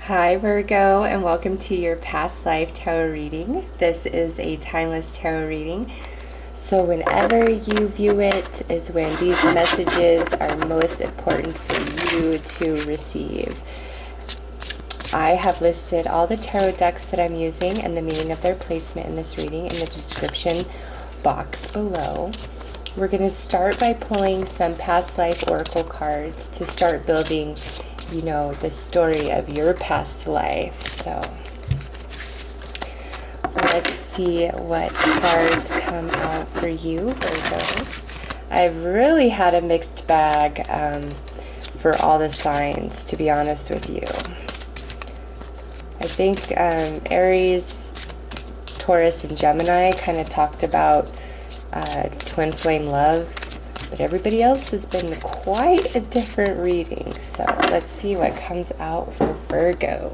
Hi Virgo, and welcome to your past life tarot reading. This is a timeless tarot reading, so whenever you view it is when these messages are most important for you to receive. I have listed all the tarot decks that I'm using and the meaning of their placement in this reading in the description box below. We're going to start by pulling some past life oracle cards to start building, you know, the story of your past life. So let's see what cards come out for you, Virgo. I've really had a mixed bag for all the signs, to be honest with you. I think Aries, Taurus, and Gemini kind of talked about twin flame love, but everybody else has been quite a different reading. So let's see what comes out for Virgo.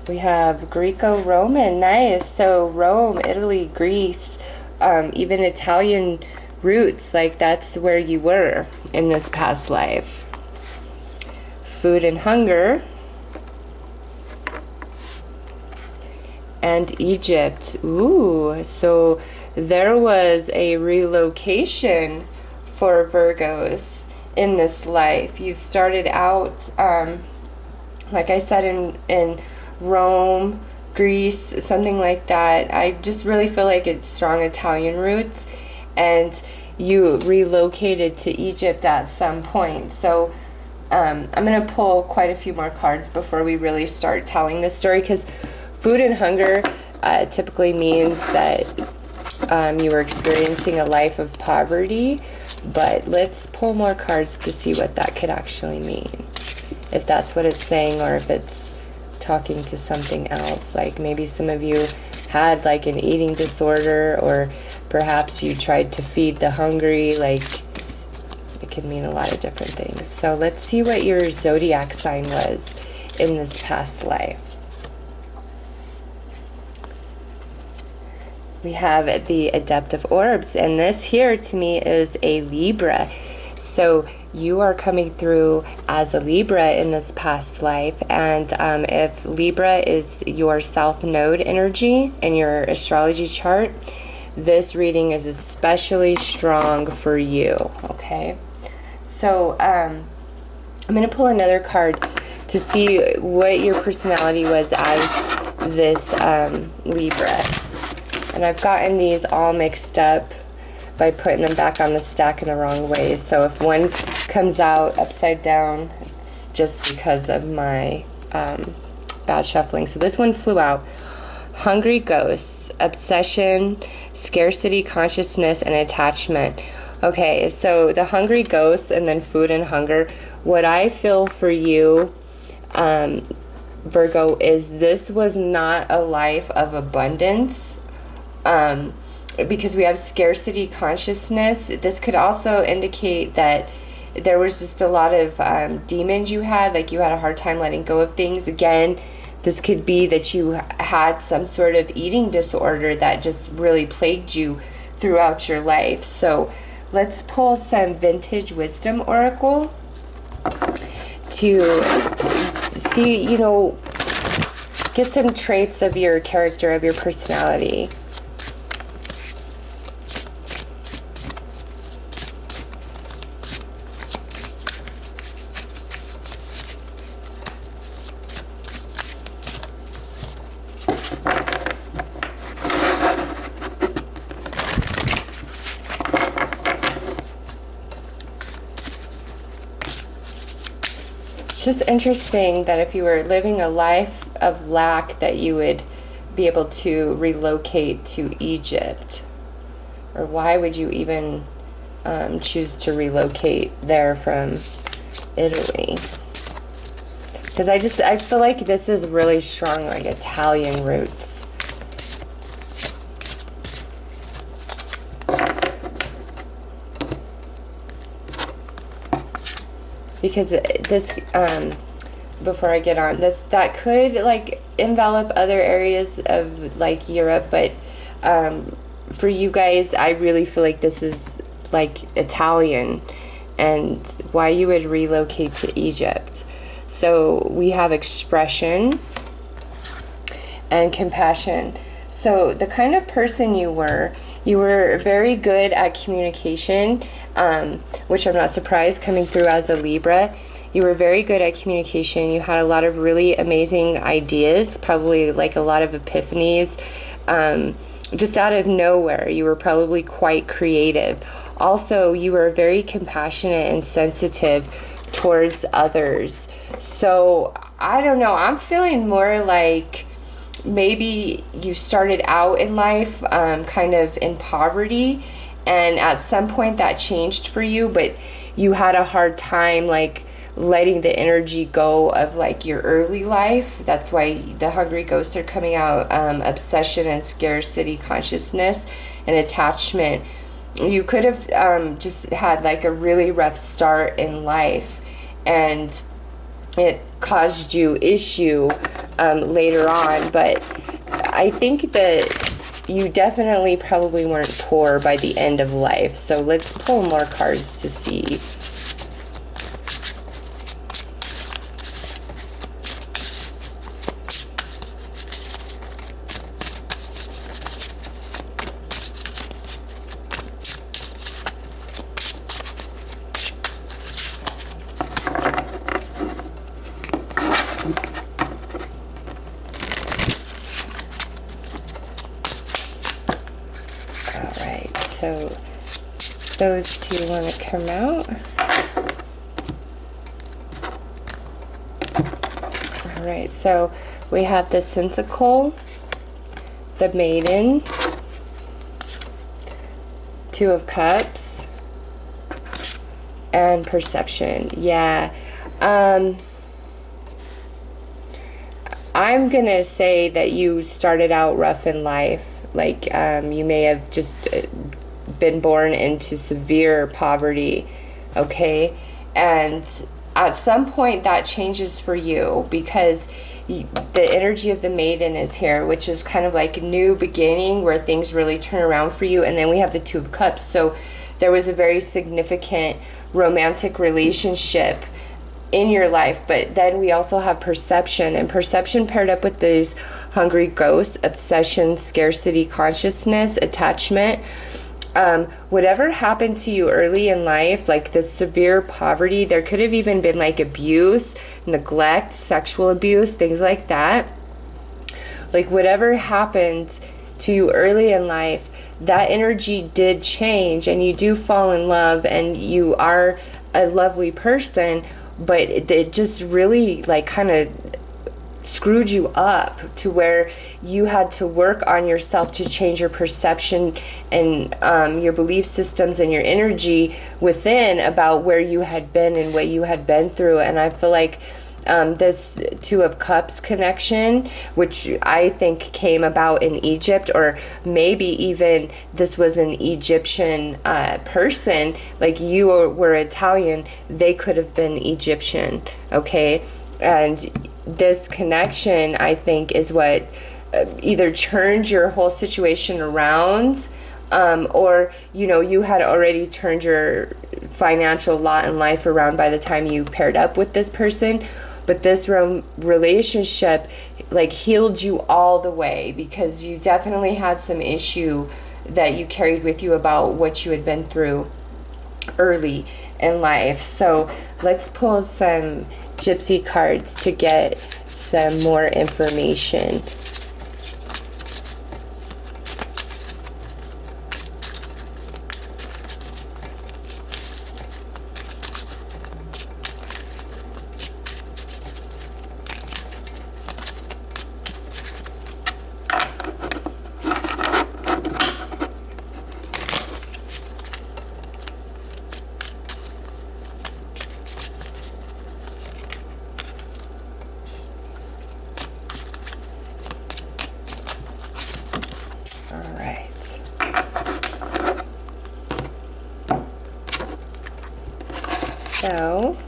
We have Greco-Roman. Nice. So Rome, Italy, Greece, even Italian roots, like that's where you were in this past life. Food and hunger. And Egypt. Ooh, so there was a relocation for Virgos in this life. You started out, like I said, in Rome, Greece, something like that. I just really feel like it's strong Italian roots, and you relocated to Egypt at some point. So I'm going to pull quite a few more cards before we really start telling this story, because food and hunger typically means that you were experiencing a life of poverty, but let's pull more cards to see what that could actually mean. If that's what it's saying, or if it's talking to something else. Like maybe some of you had like an eating disorder, or perhaps you tried to feed the hungry. Like it could mean a lot of different things. So let's see what your zodiac sign was in this past life. We have the Adept of Orbs, and this here to me is a Libra. So you are coming through as a Libra in this past life, and if Libra is your South Node energy in your astrology chart, this reading is especially strong for you, okay? So I'm going to pull another card to see what your personality was as this Libra. And I've gotten these all mixed up by putting them back on the stack in the wrong ways. So if one comes out upside down, it's just because of my bad shuffling. So this one flew out. Hungry ghosts, obsession, scarcity, consciousness, and attachment. Okay, so the hungry ghosts and then food and hunger. What I feel for you, Virgo, is this was not a life of abundance. Because we have scarcity consciousness. This could also indicate that there was just a lot of demons you had, like you had a hard time letting go of things. Again, this could be that you had some sort of eating disorder that just really plagued you throughout your life. So let's pull some vintage wisdom oracle to see, you know, get some traits of your character, of your personality. It's just interesting that if you were living a life of lack, that you would be able to relocate to Egypt. Or why would you even choose to relocate there from Italy? Because I feel like this is really strong, like Italian roots. Because this, before I get on, that could like envelop other areas of like Europe, but for you guys, I really feel like this is like Italian, and why you would relocate to Egypt. So we have expression and compassion. So the kind of person you were very good at communication, which I'm not surprised coming through as a Libra. You were very good at communication. You had a lot of really amazing ideas, probably like a lot of epiphanies, just out of nowhere. You were probably quite creative. Also, you were very compassionate and sensitive towards others. So I don't know, I'm feeling more like maybe you started out in life kind of in poverty, and at some point that changed for you, but you had a hard time like letting the energy go of like your early life. That's why the hungry ghosts are coming out. Obsession and scarcity consciousness and attachment. You could have just had like a really rough start in life, and it caused you issue later on. But I think that you definitely probably weren't poor by the end of life. So let's pull more cards to see. So those two want to come out. All right, so we have the Soulcycle, the Maiden, Two of Cups, and Perception. Yeah. I'm going to say that you started out rough in life. Like, you may have just been born into severe poverty, okay? And at some point that changes for you, because the energy of the Maiden is here, which is kind of like a new beginning where things really turn around for you. And then we have the Two of Cups. So there was a very significant romantic relationship in your life, but then we also have perception, and perception paired up with these hungry ghosts, obsession, scarcity consciousness, attachment. Whatever happened to you early in life, like the severe poverty, there could have even been like abuse, neglect, sexual abuse, things like that. Like whatever happened to you early in life, that energy did change, and you do fall in love, and you are a lovely person, but it just really like kind of screwed you up to where you had to work on yourself to change your perception and your belief systems and your energy within about where you had been and what you had been through. And I feel like this Two of Cups connection, which I think came about in Egypt, or maybe even this was an Egyptian person, like you were Italian, they could have been Egyptian, okay? And this connection, I think, is what either turned your whole situation around, or, you know, you had already turned your financial lot in life around by the time you paired up with this person. But this relationship like healed you all the way, because you definitely had some issue that you carried with you about what you had been through early in life. So let's pull some Gypsy cards to get some more information. So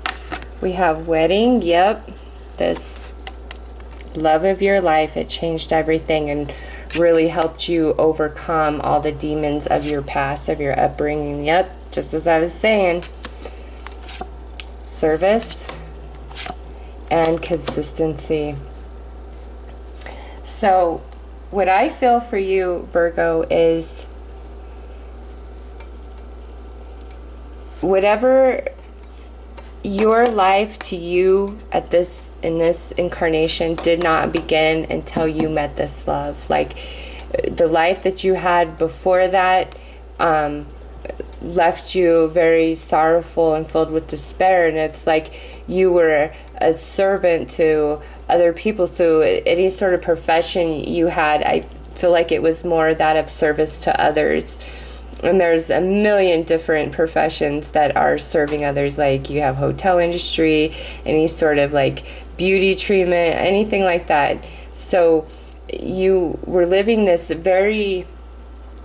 we have wedding. Yep, this love of your life, it changed everything and really helped you overcome all the demons of your past, of your upbringing. Yep, just as I was saying. Service, and consistency. So what I feel for you, Virgo, is whatever your life to you at this, in this incarnation, did not begin until you met this love. Like the life that you had before that left you very sorrowful and filled with despair, and it's like you were a servant to other people. So any sort of profession you had, I feel like it was more that of service to others. And there's a million different professions that are serving others, like you have hotel industry, any sort of like beauty treatment, anything like that. So you were living this very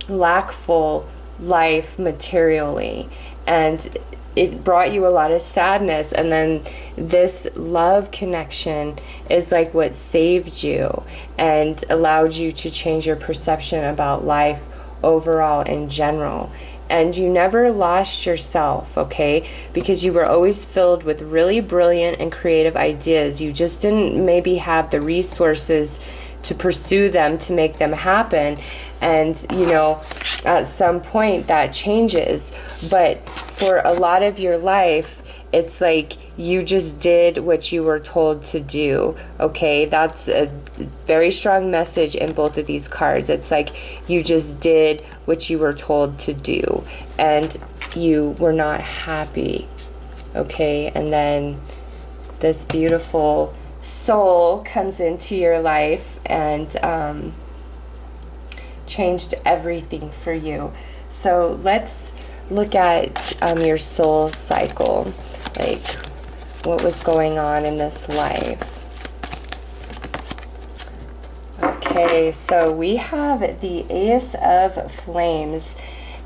lackful life materially, and it brought you a lot of sadness. And then this love connection is like what saved you and allowed you to change your perception about life overall in general. And you never lost yourself, okay? Because you were always filled with really brilliant and creative ideas. You just didn't maybe have the resources to pursue them, to make them happen. And you know, at some point that changes. But for a lot of your life, it's like you just did what you were told to do, okay? That's a very strong message in both of these cards. It's like you just did what you were told to do, and you were not happy, okay? And then this beautiful soul comes into your life and changed everything for you. So let's look at your soul cycle, like what was going on in this life. Okay, so we have the Ace of Flames,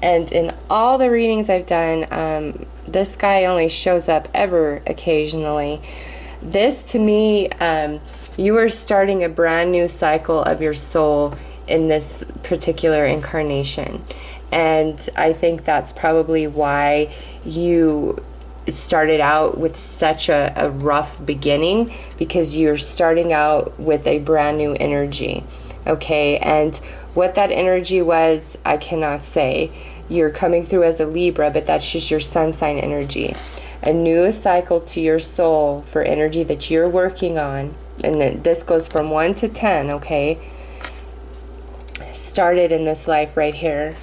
and in all the readings I've done, this guy only shows up ever occasionally. This, to me, you are starting a brand new cycle of your soul in this particular incarnation. And I think that's probably why you started out with such a rough beginning, because you're starting out with a brand new energy, okay? And what that energy was, I cannot say. You're coming through as a Libra, but that's just your sun sign energy. A new cycle to your soul for energy that you're working on, and then this goes from 1 to 10, okay? Started in this life right here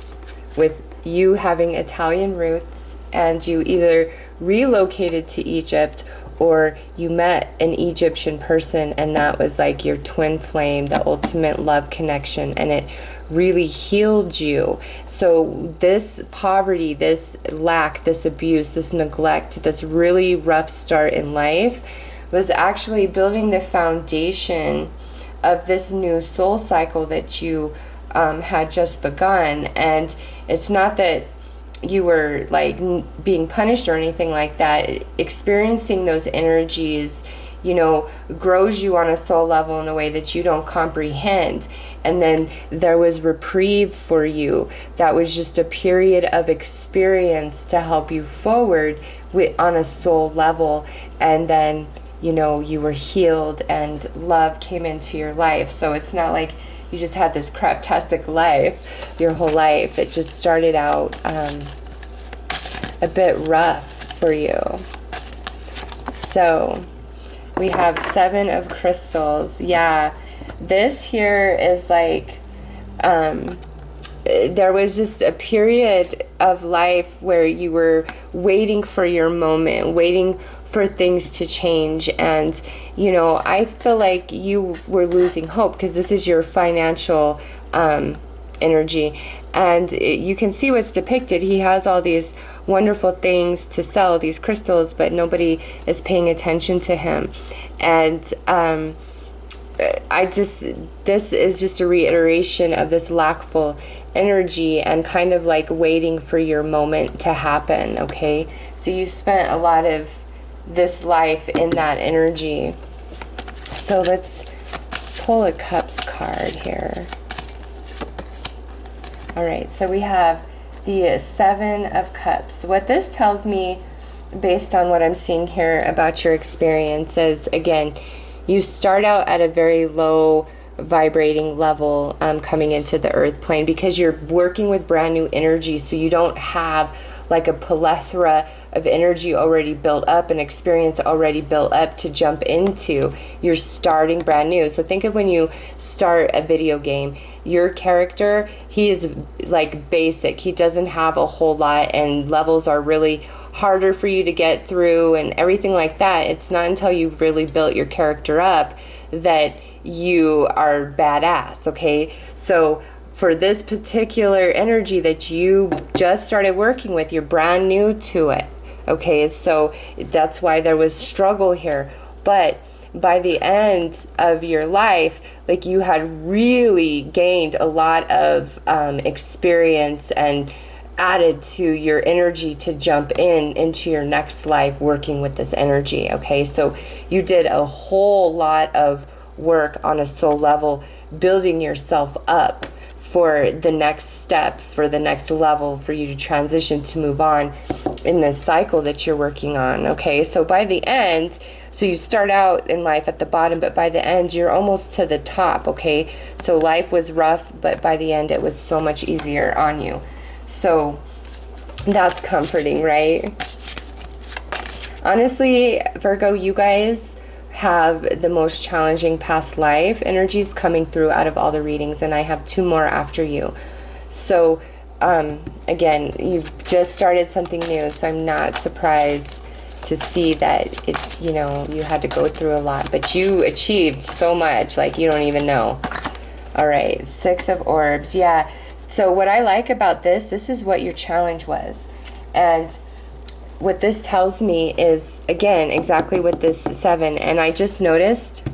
with you having Italian roots, and you either relocated to Egypt or you met an Egyptian person, and that was like your twin flame, the ultimate love connection, and it really healed you. So this poverty, this lack, this abuse, this neglect, this really rough start in life was actually building the foundation of this new soul cycle that you had just begun. And it's not that you were like being punished or anything like that. Experiencing those energies, you know, grows you on a soul level in a way that you don't comprehend. And then there was reprieve for you. That was just a period of experience to help you forward on a soul level. And then, you know, you were healed and love came into your life. So it's not like you just had this craptastic life your whole life. It just started out a bit rough for you. So we have 7 of crystals. Yeah, this here is like there was just a period of life where you were waiting for your moment, waiting for things to change. And you know, I feel like you were losing hope, because this is your financial energy, and you can see what's depicted. He has all these wonderful things to sell, these crystals, but nobody is paying attention to him. And this is just a reiteration of this lackful energy and kind of like waiting for your moment to happen, okay? So you spent a lot of this life in that energy. So let's pull a Cups card here. All right, so we have the 7 of Cups. What this tells me based on what I'm seeing here about your experiences, again, you start out at a very low vibrating level coming into the earth plane because you're working with brand new energy, so you don't have like a plethora of energy already built up, an experience already built up to jump into. You're starting brand new. So think of when you start a video game, your character, he is like basic, he doesn't have a whole lot, and levels are really harder for you to get through and everything like that. It's not until you've really built your character up that you are badass. Okay, so for this particular energy that you just started working with, you're brand new to it. Okay, so that's why there was struggle here. But by the end of your life, like, you had really gained a lot of experience and added to your energy to jump into your next life working with this energy. Okay, so you did a whole lot of work on a soul level, building yourself up for the next step, for the next level, for you to transition, to move on in this cycle that you're working on. Okay, so by the end, so you start out in life at the bottom, but by the end you're almost to the top. Okay, so life was rough, but by the end it was so much easier on you. So that's comforting, right? Honestly, Virgo, you guys have the most challenging past life energies coming through out of all the readings, and I have 2 more after you. So again, you've just started something new, so I'm not surprised to see that it's, you know, you had to go through a lot, but you achieved so much, like, you don't even know. All right, 6 of Orbs. Yeah, so what I like about this is what your challenge was. And what this tells me is, again, exactly what this 7, and I just noticed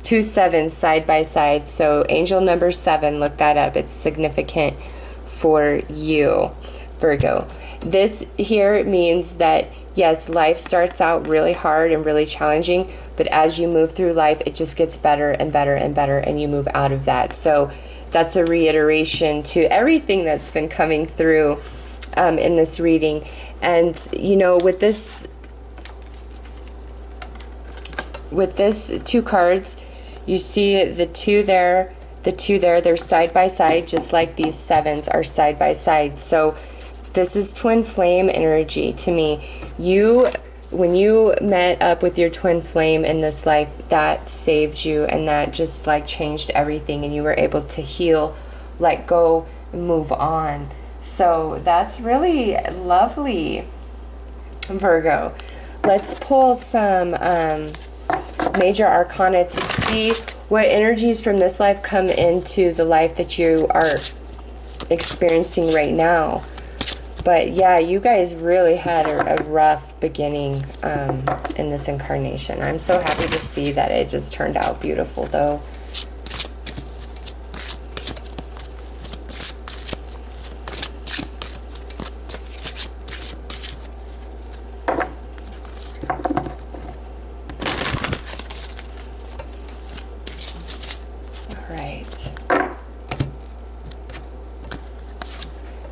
2 7s side by side. So angel number 7, look that up. It's significant for you, Virgo. This here means that, yes, life starts out really hard and really challenging, but as you move through life, it just gets better and better and better, and you move out of that. So that's a reiteration to everything that's been coming through in this reading. And you know, with this 2 cards, you see the 2 there, the 2 there, they're side by side, just like these 7s are side by side. So this is twin flame energy to me. When you met up with your twin flame in this life, that saved you, and that just like changed everything, and you were able to heal, let go, and move on. So that's really lovely, Virgo. Let's pull some major arcana to see what energies from this life come into the life that you are experiencing right now. But yeah, you guys really had a rough beginning in this incarnation. I'm so happy to see that it just turned out beautiful, though.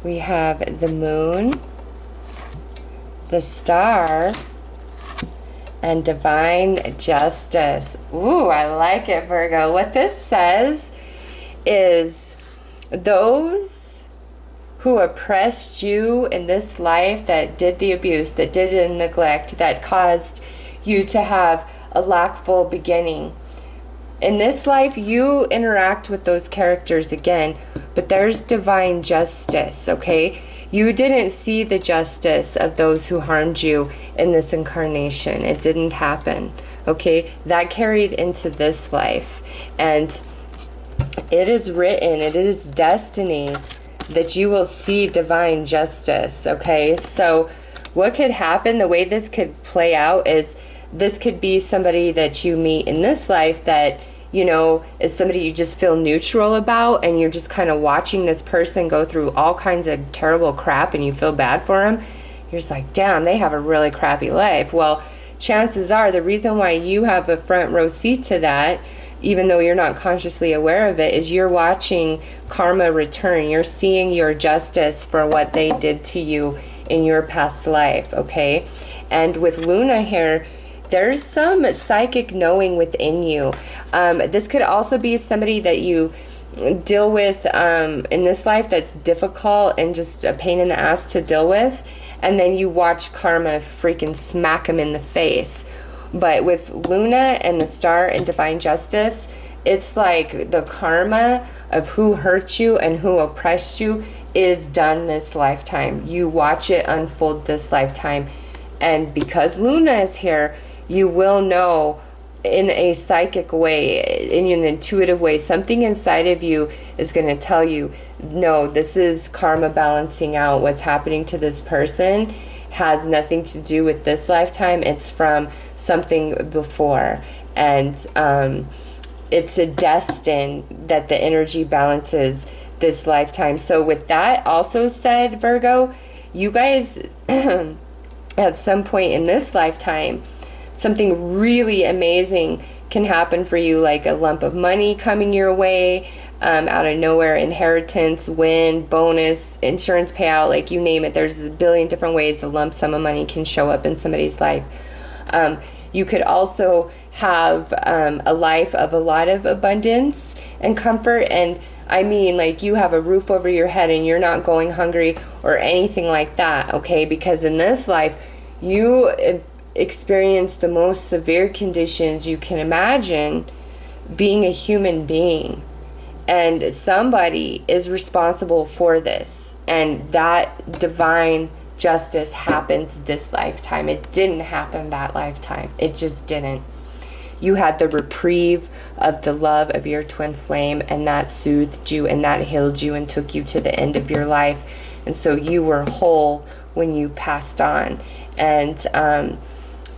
We have the moon, the star, and divine justice. Ooh, I like it, Virgo. What this says is those who oppressed you in this life, that did the abuse, that did the neglect, that caused you to have a lackful beginning. In this life, you interact with those characters again, but there's divine justice, okay? You didn't see the justice of those who harmed you in this incarnation. It didn't happen, okay? That carried into this life. And it is written, it is destiny that you will see divine justice, okay? So what could happen, the way this could play out is, this could be somebody that you meet in this life that, you know, is somebody you just feel neutral about, and you're just kind of watching this person go through all kinds of terrible crap, and you feel bad for them. You're just like, damn, they have a really crappy life. Well, chances are the reason why you have a front row seat to that, even though you're not consciously aware of it, is you're watching karma return. You're seeing your justice for what they did to you in your past life, okay? And with Luna here, there's some psychic knowing within you. This could also be somebody that you deal with in this life that's difficult and just a pain in the ass to deal with, and then you watch karma freaking smack them in the face. But with Luna and the Star and Divine Justice, it's like the karma of who hurt you and who oppressed you is done this lifetime. You watch it unfold this lifetime. And because Luna is here, you will know in a psychic way, in an intuitive way, something inside of you is going to tell you, no, this is karma balancing out. What's happening to this person has nothing to do with this lifetime. It's from something before. And it's a destined that the energy balances this lifetime. So with that also said, Virgo, you guys at some point in this lifetime, something really amazing can happen for you, like a lump of money coming your way out of nowhere, inheritance, win, bonus, insurance payout, like you name it. There's a billion different ways a lump sum of money can show up in somebody's life. You could also have a life of a lot of abundance and comfort. And I mean, like, you have a roof over your head and you're not going hungry or anything like that, okay? Because in this life, you experience the most severe conditions you can imagine being a human being. And somebody is responsible for this. And that divine justice happens this lifetime. It didn't happen that lifetime. It just didn't. You had the reprieve of the love of your twin flame, and that soothed you and that healed you and took you to the end of your life. And so you were whole when you passed on. And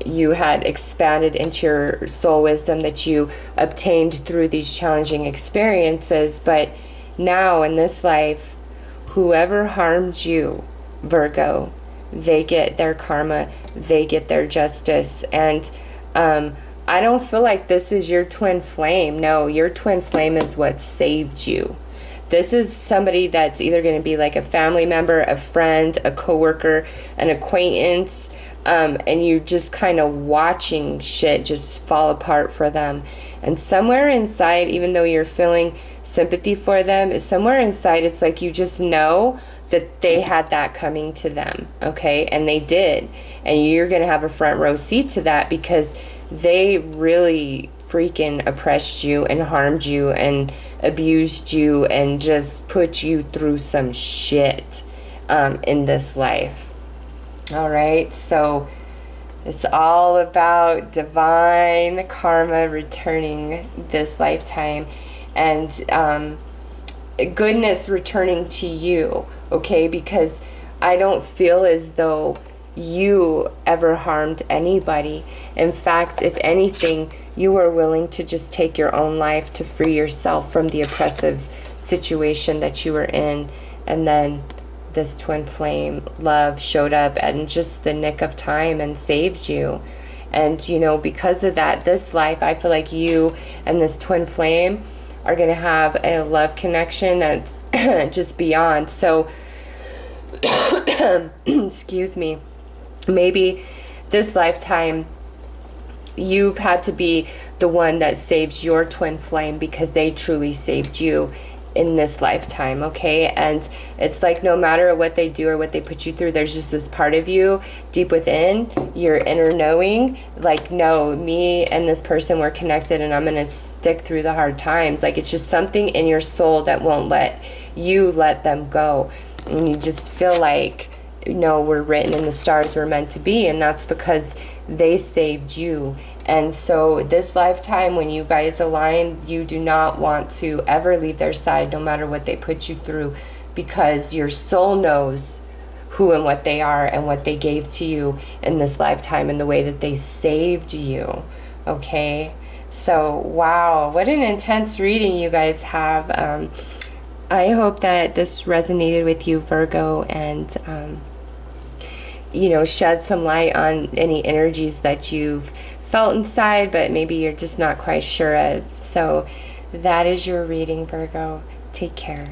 you had expanded into your soul wisdom that you obtained through these challenging experiences. But now in this life, whoever harmed you, Virgo, they get their karma, they get their justice. And I don't feel like this is your twin flame. No, your twin flame is what saved you. This is somebody that's either going to be like a family member, a friend, a coworker, an acquaintance, and you're just kind of watching shit just fall apart for them. And somewhere inside, even though you're feeling sympathy for them, somewhere inside it's like you just know that they had that coming to them, okay? And they did. And you're going to have a front row seat to that because they really freaking oppressed you and harmed you and abused you and just put you through some shit in this life. All right, so it's all about divine karma returning this lifetime and goodness returning to you, okay? Because I don't feel as though you ever harmed anybody. In fact, if anything, you were willing to just take your own life to free yourself from the oppressive situation that you were in. And then this twin flame love showed up at just the nick of time and saved you. And, you know, because of that, this life, I feel like you and this twin flame are going to have a love connection that's just beyond. So, excuse me, maybe this lifetime you've had to be the one that saves your twin flame because they truly saved you in this lifetime, okay? And it's like no matter what they do or what they put you through, there's just this part of you deep within your inner knowing, like, no, me and this person were connected and I'm gonna stick through the hard times. Like, it's just something in your soul that won't let you let them go. And you just feel like, you know, we're written in the stars, we're meant to be. And that's because they saved you. And so this lifetime, when you guys align, you do not want to ever leave their side, no matter what they put you through, because your soul knows who and what they are and what they gave to you in this lifetime and the way that they saved you, okay? So, wow, what an intense reading you guys have. I hope that this resonated with you, Virgo, and you know, shed some light on any energies that you've felt inside, but maybe you're just not quite sure of. So that is your reading, Virgo. Take care.